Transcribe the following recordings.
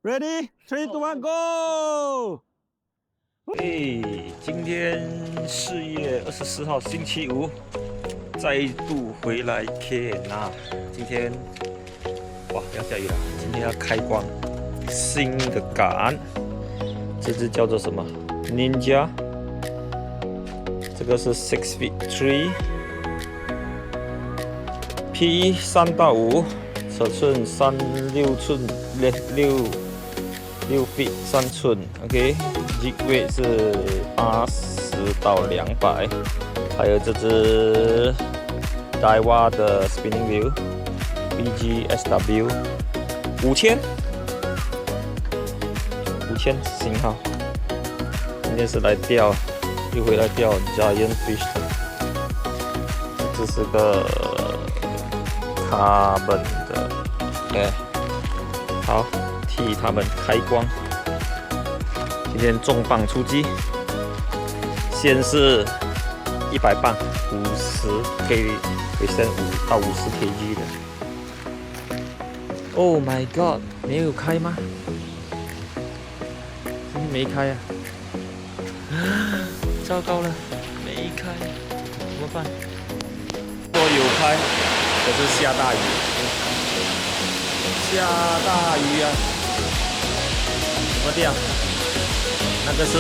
Ready? 3, 2, 1, go! 今天4月24号星期五，再度回来 KNR。今天哇要下雨了，今天要开光新的杆，这只叫做什么 Ninja， 这个是6 feet 3 ，PE 3到5，尺寸36寸6 feet 3寸 ，OK。Jig weight 是80到200，还有这只 Daiwa 的 Spinning Wheel BGSW 5000型号。今天是来钓，又回来钓 Giant Fish 的，这是个 Carbon 的 ，OK， 好。替他们开光。今天重磅出击，先是100磅，50 kg， 可以升5到50 kg 的。Oh my god， 没有开吗？今天没开啊！糟糕了，没开，怎么办？说有开，可是下大雨，下大雨啊！怎么钓？那个是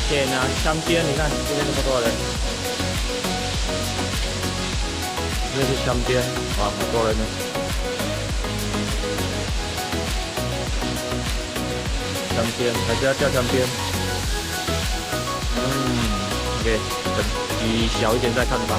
天啊，江边，你看这边那么多人，这是江边，哇，很多人呢。江边，还是要钓江边。OK， 等雨小一点再看吧。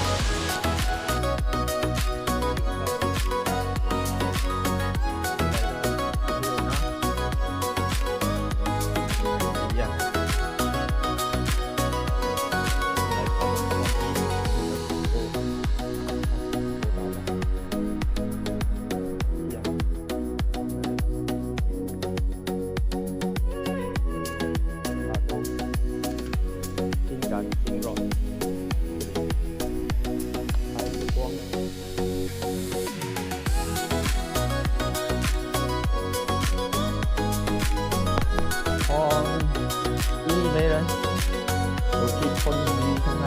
没人，我去碰鱼看看，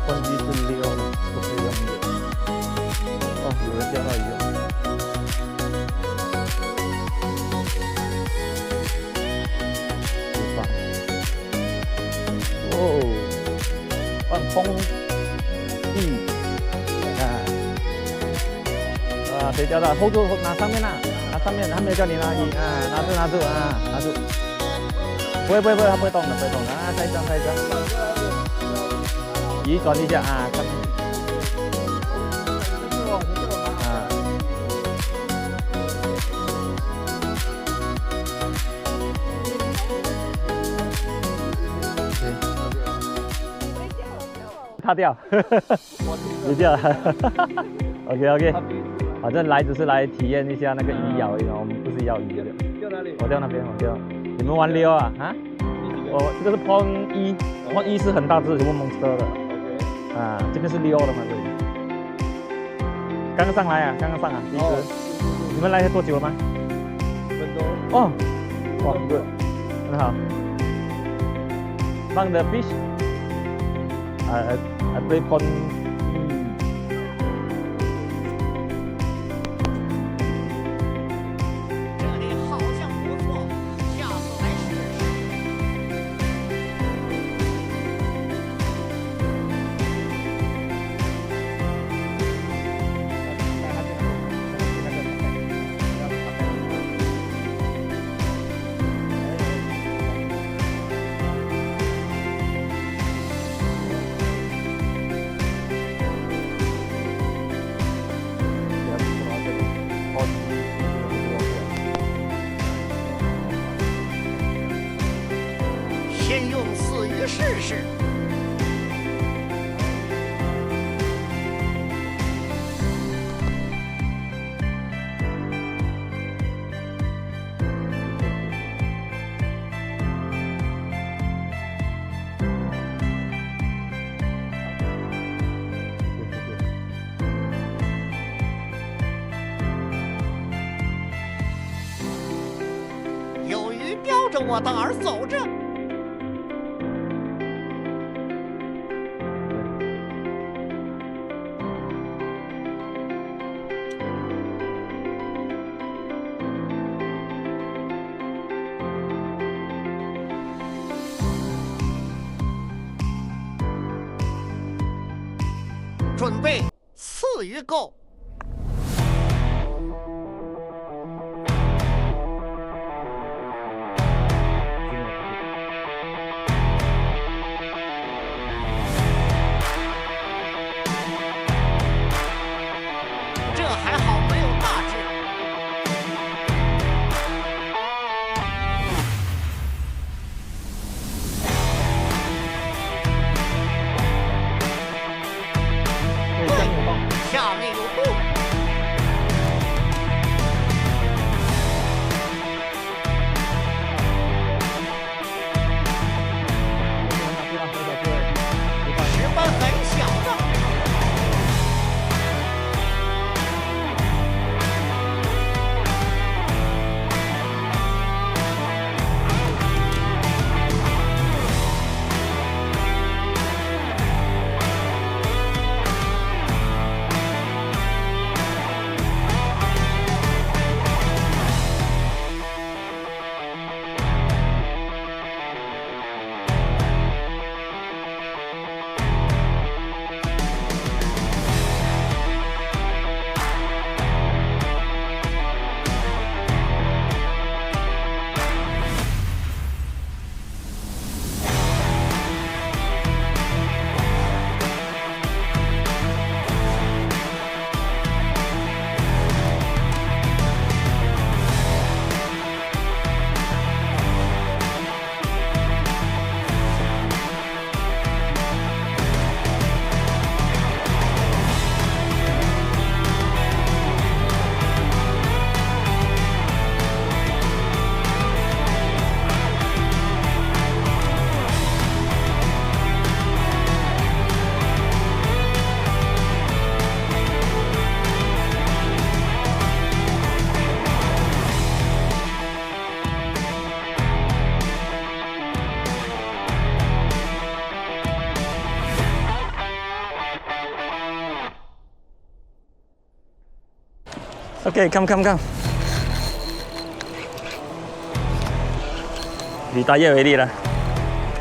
碰鱼是溜了，不可以用的。哦，有人钓到鱼了。哦，放风地，谁钓到？hold住，拿上面啦，拿上面，还没有叫你拿鱼啊，拿住啊，拿住。不会，它不会动的，啊！再一张，移转一下啊，看。啊。他掉，你掉了，OK， 反正来只是来体验一下那个鱼咬而已，我们不是要鱼的。钓哪里？我钓那边，你们玩溜啊？啊？这个是 Pond 1是很大只，全部 Monster 的。啊，这边是溜的嘛，这里。刚刚上啊，第一只。你们来多久了吗？1分多。哦，哇，很好。放 the fish。I play Pond 先用4鱼试试。朝着我的而走着。准备4鱼钩。这还好没有大只。下面有洞。石斑很小的。Okay, come. Retire already lah.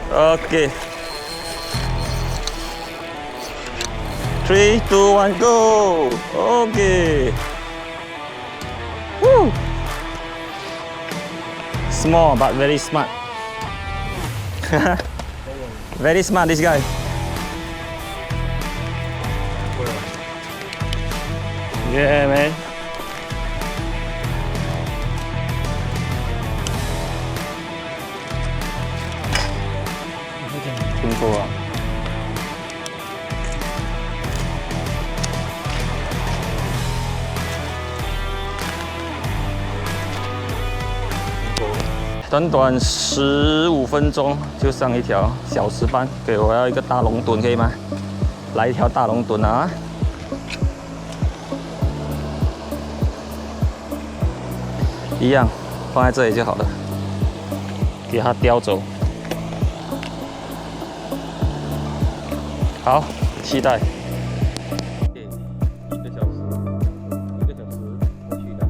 Okay. 3, 2, 1, go. Okay. Woo. Small but very smart. Very smart this guy. Yeah, man. Kinh khủng à?短短15分钟就上一条小石斑，给我要一个大龙趸可以吗？来一条大龙趸啊！一样放在这里就好了，给它叼走。好，期待。1个小时过去了，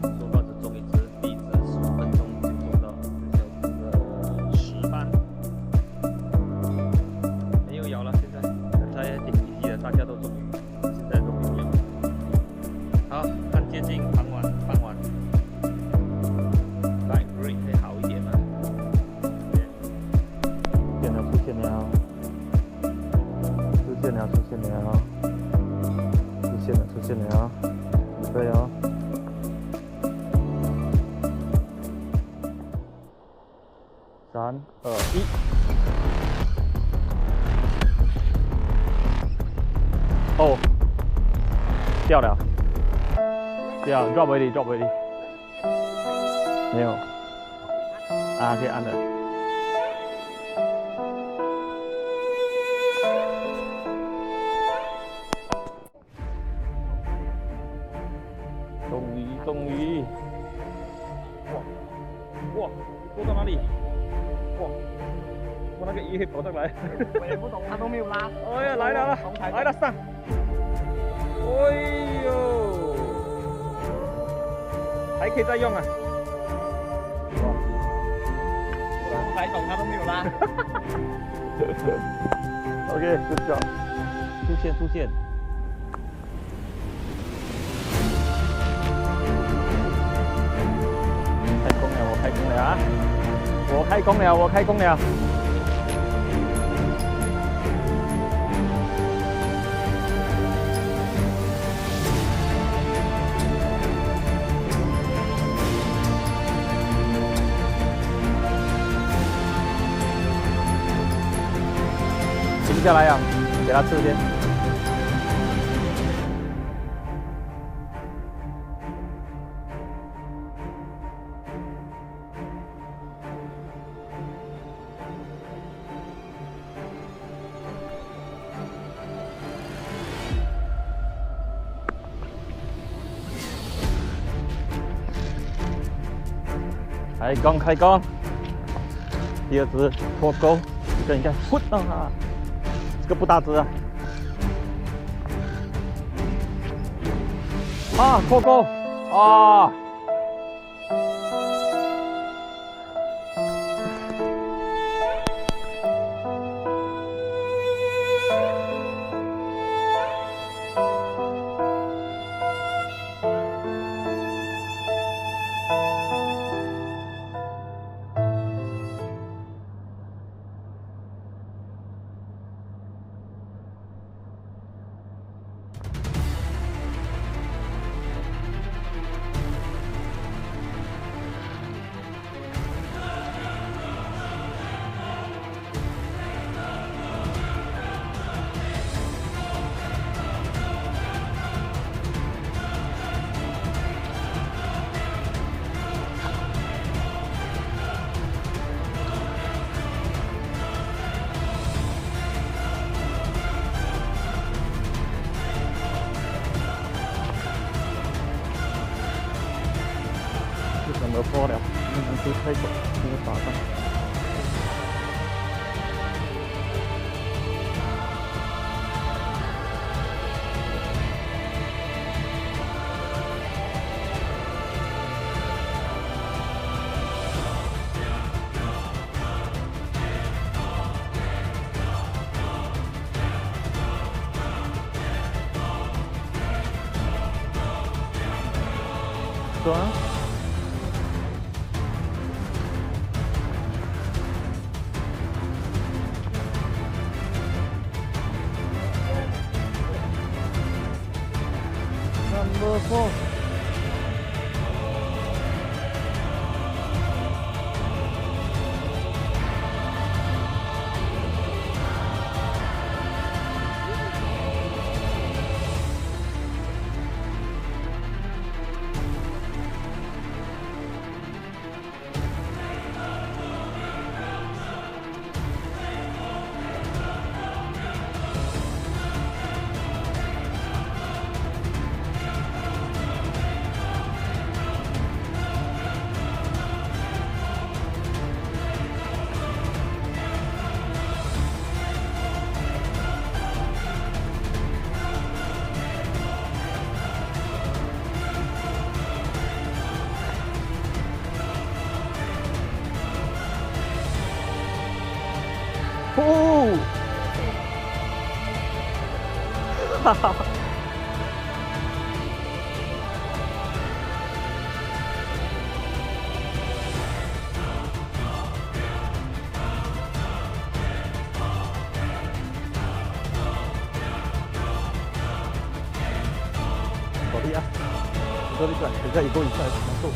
说到只中一只，第一只15分钟就中到1个小时的石斑，没有咬了。现在刚才挺积极的，大家都中鱼，现在都没有咬。好，看接近傍晚。Light break 会好一点吗？出现了。出现了，准备哦。3、2、1，哦，掉了，drop already，没有，啊，可以按了。终于，哇，哇，拖到哪里？哇，我那个衣可以跑上来。我也不懂，他都没有拉。哎呀，来了，来了上。哎呦，还可以再用啊。我才懂，他都没有拉。OK， good job。出现。开工了，我开工了啊！我开工了。停下来呀，给它吃先。开工，第二只脱钩，你看，混啊，这个不大只啊，脱钩啊。怎么破了？能去开口，这个打上。走啊！Number 4。哈哈哈。保利啊，你说这个，等下以后你再难受。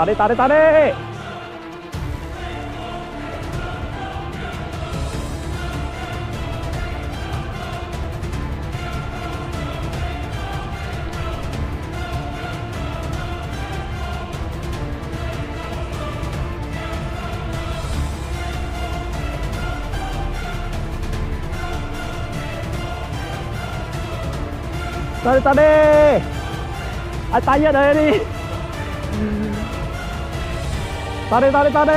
打的打的打的！打的打的！哎，打野的你！打的打的打的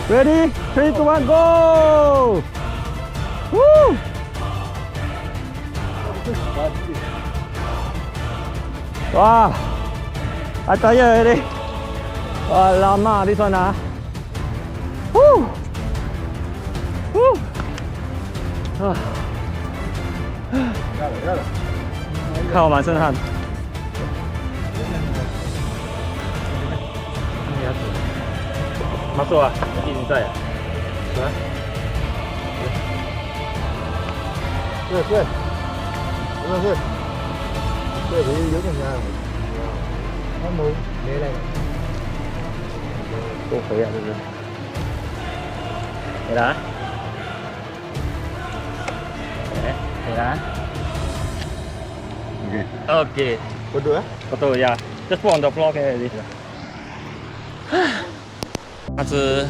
！Ready, 3, 2, 1, go! Woo! Wah, I tired already. Wah, lama this one ah. Woo! Woo! 啊！看我满身汗。masuk ah, ini saya. Quên bị dưỡng ở nhà nó mù để đây Cô khỏe rồi. Đây đã. Đây đã. Okay. Betul eh? Betul ya. Just put on the floor can this. 那只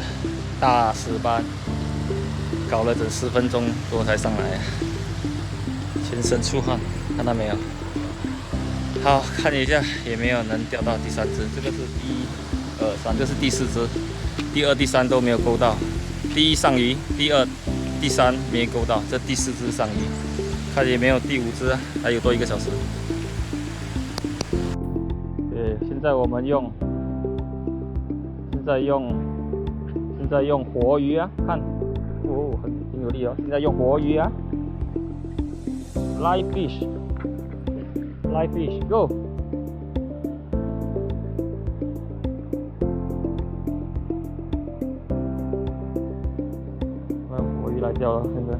大石斑搞了整10分钟多才上来，全身出汗，看到没有？好看一下，也没有能钓到第3只，这个是第1、2、3，这是第4只，第2、第3都没有勾到，第1上鱼，第2、第3没勾到，这第4只上鱼，看也没有第5只，还有多1个小时。对，现在我们用。现在用活鱼啊，看，哦，挺有力哦。现在用活鱼啊 ，live fish，live fish，go。活鱼来钓了，现在。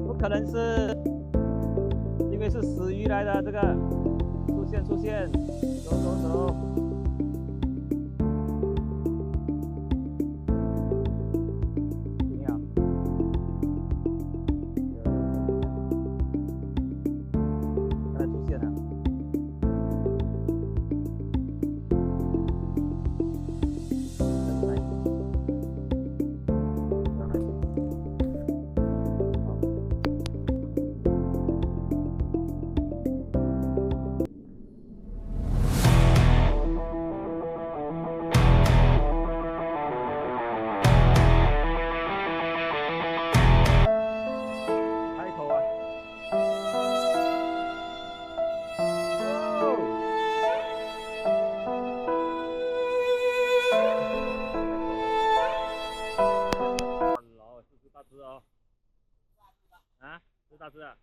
不可能是为是死鱼来的，这个出现，走。停了，它出现了。大只啊！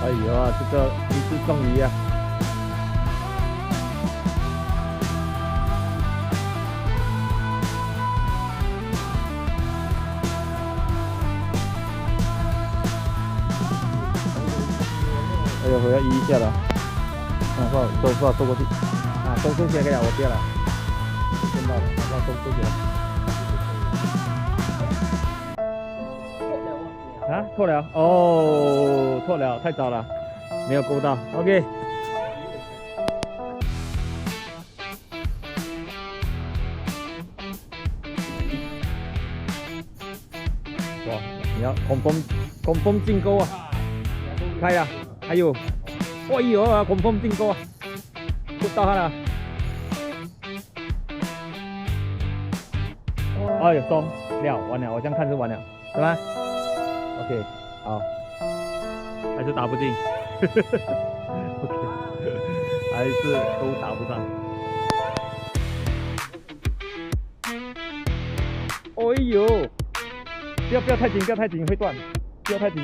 哎呦，这个一次中鱼啊！哎呦，我要移一下了。收过去。啊，收起来可以了，我掉了。见到了，把它收起来。啊，错了哦，错了，太早了，没有勾到。OK。哇，你要confirm进钩啊！开了，还有，哎呦，confirm进钩啊！不到它了。哎呦，松了，完了，我这样看是完了，是吧？OK， 好，还是打不进，OK， 还是都打不上。哎呦，不要太紧，不要太紧会断，不要太紧。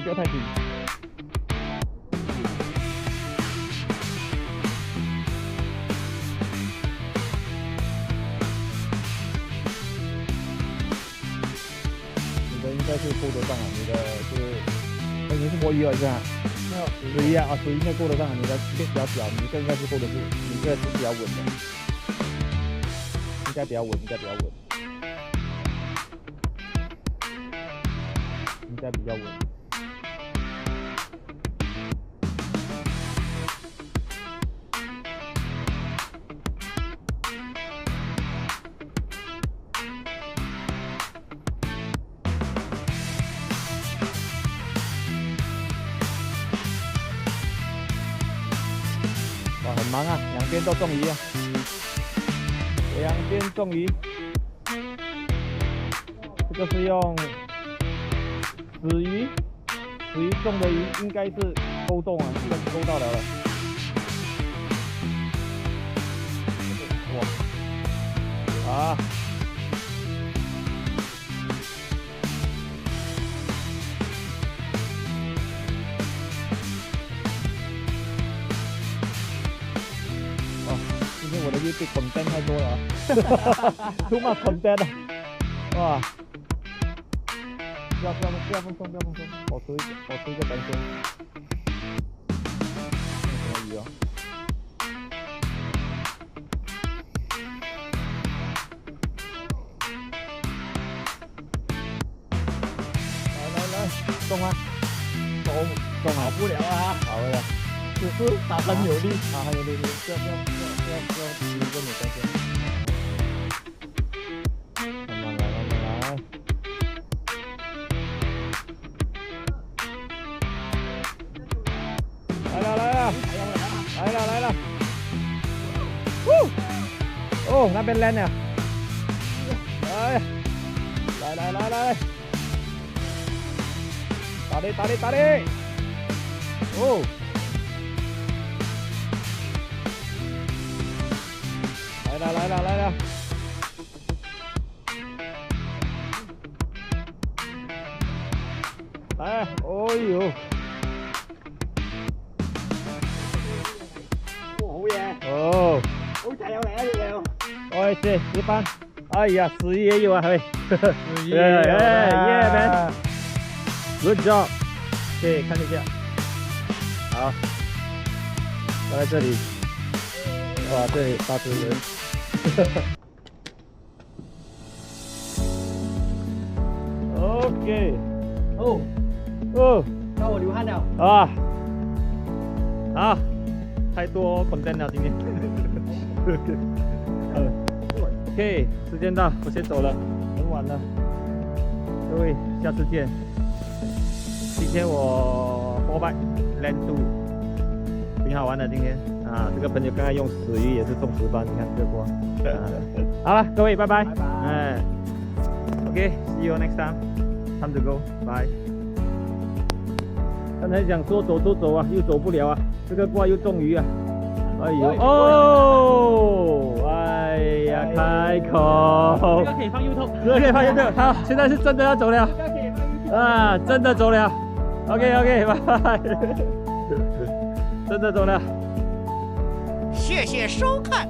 你的应该是勾得上啊，你的是，你是摸鱼还是啊？没有，水鱼啊，水鱼应该勾得上，你的比较小，你这应该是勾得住，你这是比较稳的，应该比较稳，应该比较稳。忙啊，两边都中鱼啊，两边中鱼。这个是用死鱼中的鱼，应该是勾动啊，应该是勾到了。哇！啊！今天我的 YouTube content 太多了啊，too much content 啊！哇！不要放松，保持一个单身。什么鱼啊？来，中吗？中好不了啊！好了，只是打很有力，很有力，不要离跟你单身。慢慢来。来了！哦，那边 land 了。来！打嘞！哦！来了！来！哦呦！好嘢！哦，好齊有嚟啊！條料。我是石斑。哎呀，死鱼也有啊，嘿。魚耶 man。Good job。可以看一下。好。放在这里。哇，这里大只人。OK。哦。到我流汗了。啊。好。太多 content 了今天。OK， 时间到，我先走了，很晚了。各位，下次见。今天我4拜 land 2，挺好玩的今天啊。这个朋友刚刚用死鱼也是中10班，你看这个光。好了，各位，拜拜。OK，see you next time. Time to go. Bye. 刚才想说走都走啊，又走不了啊。这个挂又中鱼啊！哎呦哦！哎呀，开口！这个可以放 YouTube， 这个可以放 YouTube。好，现在是真的要走了啊！真的走了。OK， 拜拜。真的走了。谢谢收看。